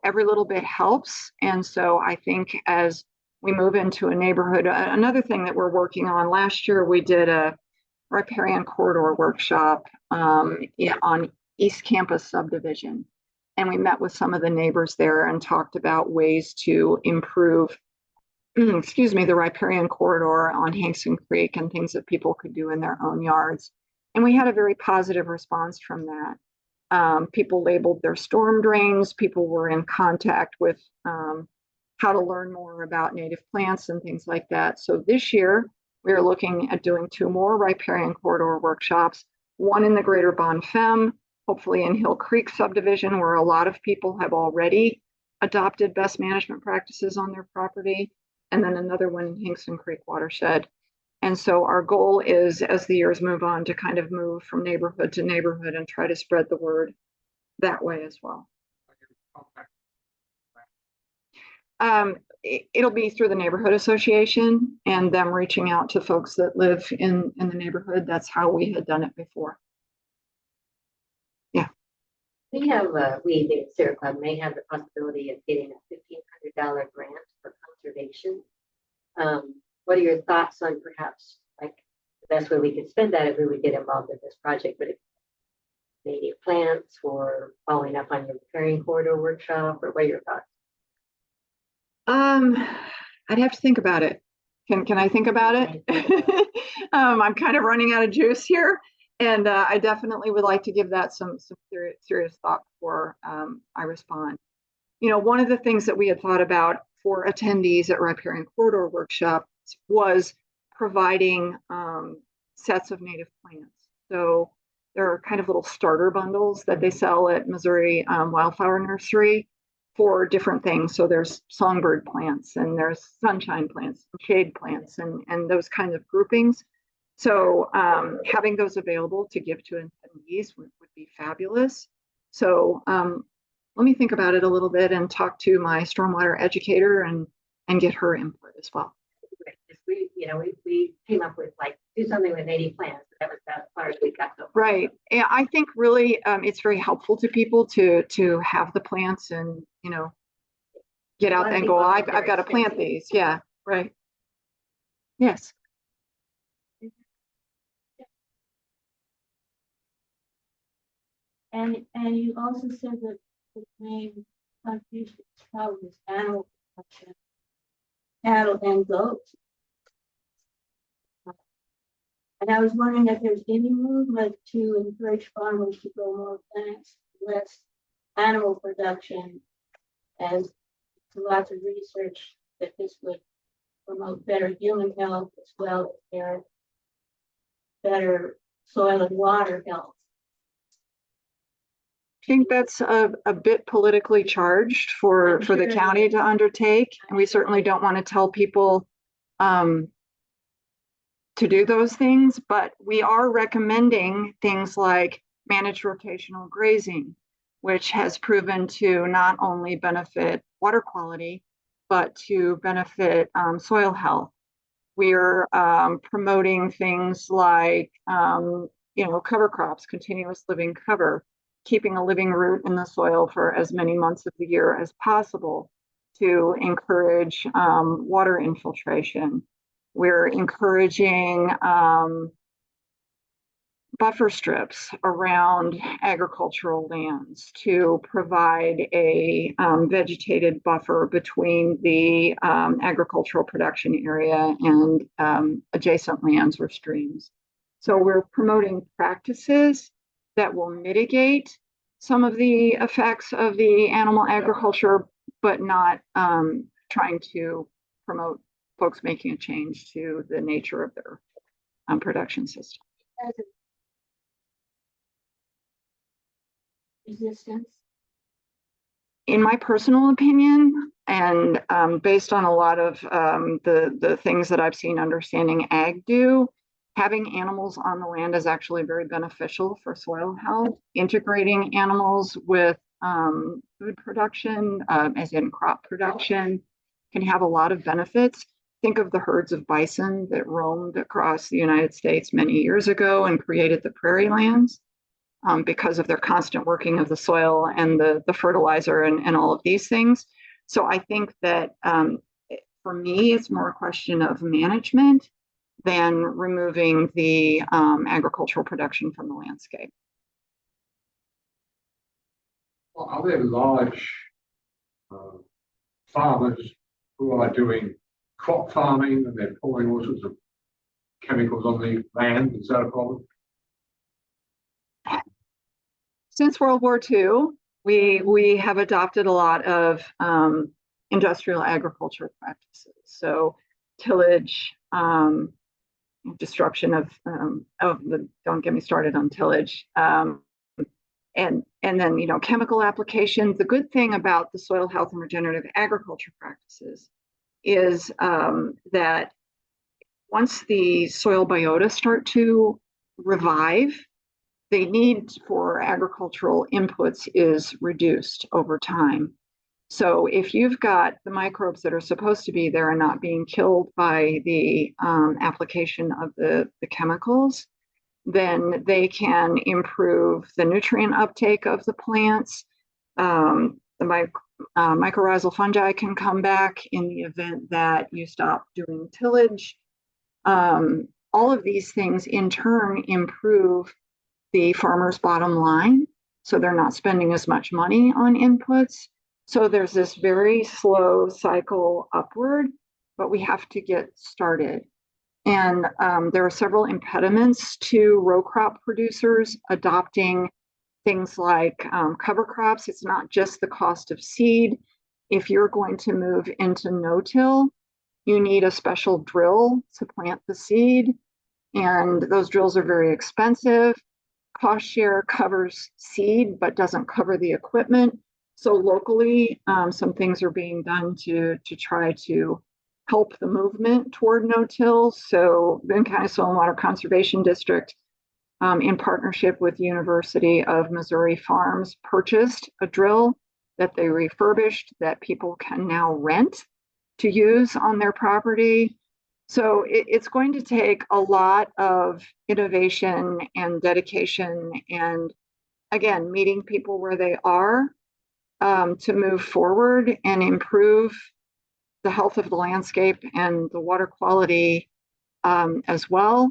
every little bit helps. And so I think as we move into a neighborhood, another thing that we're working on, last year we did a riparian corridor workshop on East Campus subdivision. And we met with some of the neighbors there and talked about ways to improve, the riparian corridor on Hickson Creek and things that people could do in their own yards. And we had a very positive response from that. People labeled their storm drains. People were in contact with how to learn more about native plants and things like that. So this year, we are looking at doing 2 more riparian corridor workshops, one in the greater Bonne Femme, hopefully in Hill Creek subdivision, where a lot of people have already adopted best management practices on their property, and then another one in Hickson Creek Watershed. And so our goal is, as the years move on, to kind of move from neighborhood to neighborhood and try to spread the word that way as well. It'll be through the neighborhood association and them reaching out to folks that live in the neighborhood. That's how we had done it before. Yeah. We have, we, the Sierra Club, may have the possibility of getting a $1,500 grant for conservation. What are your thoughts on perhaps like the best way we could spend that if we would get involved in this project? Would it be native plants or following up on your riparian corridor workshop, or what are your thoughts? I'd have to think about it. Can I think about it? I'm kind of running out of juice here, and I definitely would like to give that some serious thought before I respond. You know, one of the things that we had thought about for attendees at riparian corridor workshops was providing sets of native plants. So there are kind of little starter bundles that they sell at Missouri Wildflower Nursery for different things. So there's songbird plants, and there's sunshine plants, shade plants, and those kinds of groupings. So having those available to give to attendees would be fabulous. So let me think about it a little bit and talk to my stormwater educator and get her input as well. We, you know, we came up with like do something with native plants. That was about as far as we got so far. Right. Yeah, I think really it's very helpful to people to have the plants and, you know, get out there and go, I've got to plant these. Yeah. Right. Yes. And you also said that the main contribution is probably animal production, cattle and goats. And I was wondering if there's any movement to encourage farmers to grow more plants, less animal production, as lots of research that this would promote better human health as well as their better soil and water health. I think that's a bit politically charged for the county to undertake. And we certainly don't want to tell people to do those things, but we are recommending things like managed rotational grazing, which has proven to not only benefit water quality, but to benefit soil health. We're promoting things like, you know, cover crops, continuous living cover, keeping a living root in the soil for as many months of the year as possible to encourage water infiltration. We're encouraging buffer strips around agricultural lands to provide a vegetated buffer between the agricultural production area and adjacent lands or streams. So we're promoting practices that will mitigate some of the effects of the animal agriculture, but not trying to promote folks making a change to the nature of their production system. Resistance. In my personal opinion, and based on a lot of the things that I've seen Understanding Ag do, having animals on the land is actually very beneficial for soil health. Integrating animals with food production, as in crop production, can have a lot of benefits. Think of the herds of bison that roamed across the United States many years ago and created the prairie lands because of their constant working of the soil and the fertilizer and all of these things. So I think that for me, it's more a question of management than removing the agricultural production from the landscape. Well, are there large farmers who are doing crop farming and they're pouring all sorts of chemicals on the land? Is that a problem? Since World War II, we have adopted a lot of industrial agriculture practices. So tillage, destruction of the, don't get me started on tillage, and then, you know, chemical applications. The good thing about the soil health and regenerative agriculture practices is that once the soil biota start to revive, the need for agricultural inputs is reduced over time. So if you've got the microbes that are supposed to be there and not being killed by the application of the chemicals, then they can improve the nutrient uptake of the plants. The mycorrhizal fungi can come back in the event that you stop doing tillage. All of these things in turn improve the farmer's bottom line, so they're not spending as much money on inputs. So there's this very slow cycle upward, but we have to get started. And there are several impediments to row crop producers adopting things like cover crops. It's not just the cost of seed. If you're going to move into no-till, you need a special drill to plant the seed, and those drills are very expensive. Cost share covers seed but doesn't cover the equipment. So locally, some things are being done to try to help the movement toward no-till. So Boone County Soil and Water Conservation District, in partnership with University of Missouri Farms, purchased a drill that they refurbished that people can now rent to use on their property. So it's going to take a lot of innovation and dedication, and again, meeting people where they are, to move forward and improve the health of the landscape and the water quality as well.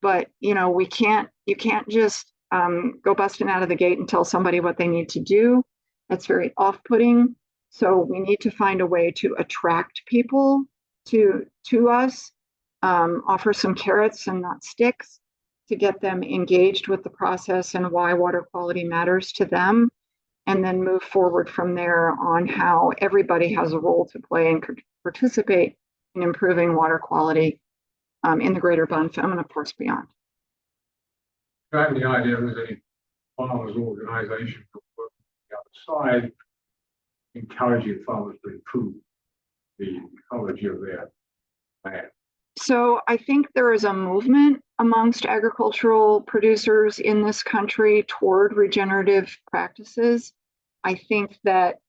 But you know, you can't just go busting out of the gate and tell somebody what they need to do. That's very off-putting. So we need to find a way to attract people to us, offer some carrots and not sticks to get them engaged with the process and why water quality matters to them, and then move forward from there on how everybody has a role to play and could participate in improving water quality in the greater Bonne Femme and of course beyond. Do you have any idea if there's any farmers organization working outside encouraging farmers to improve the ecology of their land? So I think there is a movement amongst agricultural producers in this country toward regenerative practices. I think that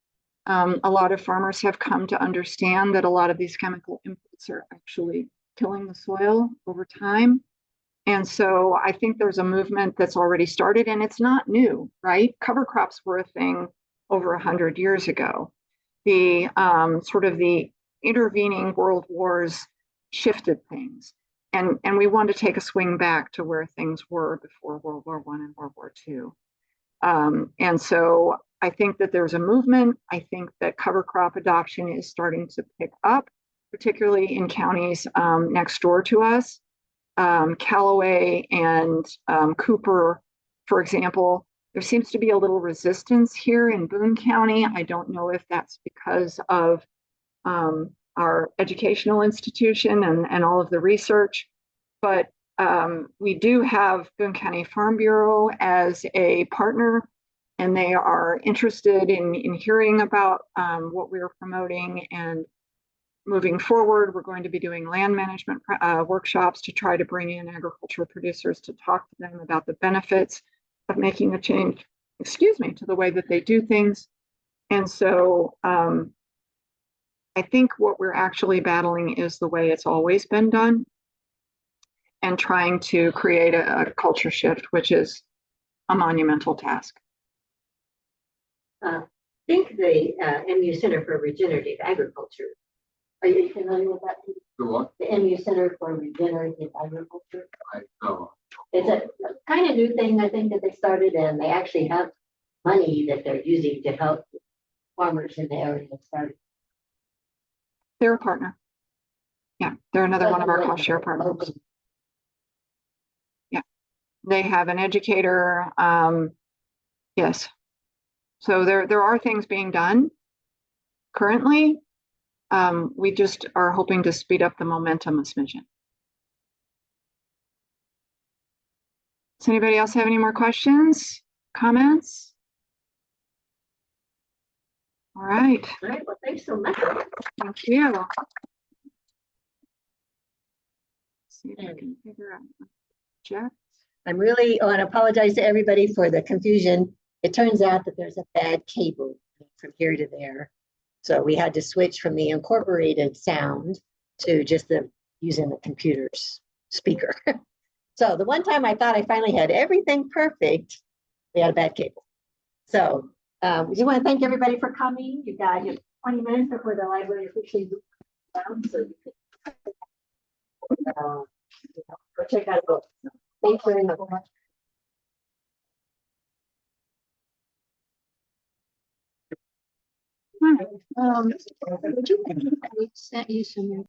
a lot of farmers have come to understand that a lot of these chemical inputs are actually killing the soil over time. And so I think there's a movement that's already started, and it's not new, right? Cover crops were a thing over 100 years ago. The sort of the intervening world wars shifted things, and we want to take a swing back to where things were before World War I and World War II. And so I think that there's a movement. I think that cover crop adoption is starting to pick up, particularly in counties next door to us. Callaway and Cooper, for example. There seems to be a little resistance here in Boone County. I don't know if that's because of our educational institution and all of the research, but we do have Boone County Farm Bureau as a partner, and they are interested in hearing about what we're promoting. And moving forward, we're going to be doing land management workshops to try to bring in agricultural producers to talk to them about the benefits of making a change, to the way that they do things. And so I think what we're actually battling is the way it's always been done, and trying to create a culture shift, which is a monumental task. I think the MU Center for Regenerative Agriculture, are you familiar with that? The what? The MU Center for Regenerative Agriculture. I know. It's a kind of new thing, I think, that they started, and they actually have money that they're using to help farmers in the area start. They're a partner. Yeah, they're another one of our cost share partners. Yeah, they have an educator Yes. So there are things being done currently. We just are hoping to speed up the momentum a smidgen. Does anybody else have any more questions, comments? All right. All right, well, thanks so much. Thank you. See if I can figure out. Jeff? I'm really, I want to apologize to everybody for the confusion. It turns out that there's a bad cable from here to there. So we had to switch from the incorporated sound to just the using the computer's speaker. So the one time I thought I finally had everything perfect, we had a bad cable. So we just want to thank everybody for coming. You got 20 minutes before the library officially moves down, so you can go check out a book. Thanks very much. All right. I sent you some